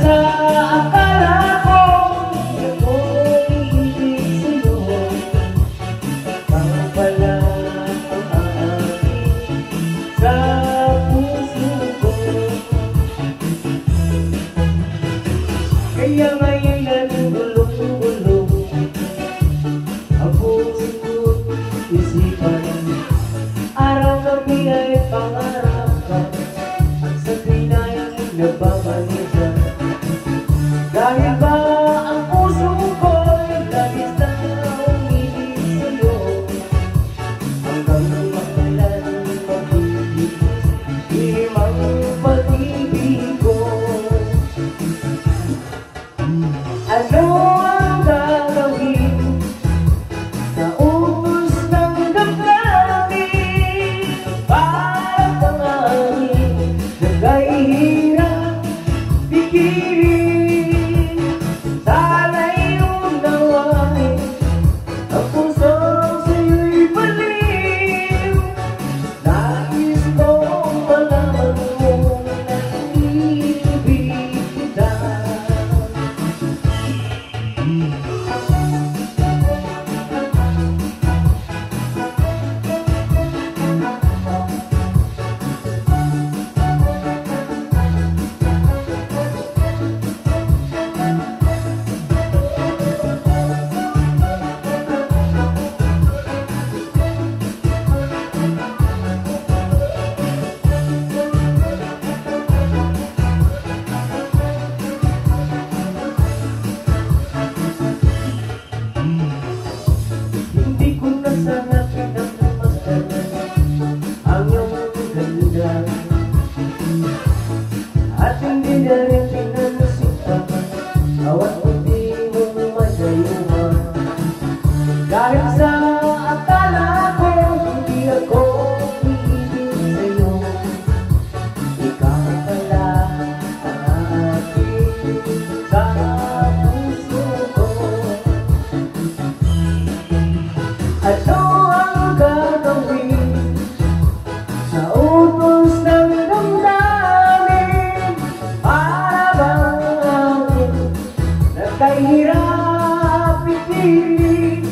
sa akala ko ako'y ibig sa'yo, baka pala ang aamin sa puso ko. Kaya ngayon nagulong-gulong ang puso't isipan. Araw-gabi ay pangarap ka at sa pinay nagbabalita. Dahil ba ang puso ko'y labis na umibig sa'yo, hanggang makailan mag-ibig himang pag-ibig ko. Ano ang gagawin sa utos ng damdamin? Para panganin nagkahihirap pikirin. Sana'y unawain ang pusong sa'yo'y baliw. Nais kong malaman mo na ibig kita. Hindi ko na sana pinagmasdan ang iyong ganda, at hindi na rin pinanasipan bawat puti mong madayuhan. Dahil sa akala ko hindi ako iibig sa'yo, ikaw pala ang aking sa puso ko. Ano ang gagawin sa utos ng damdamin? Para bang akin nagkahirap pipilit.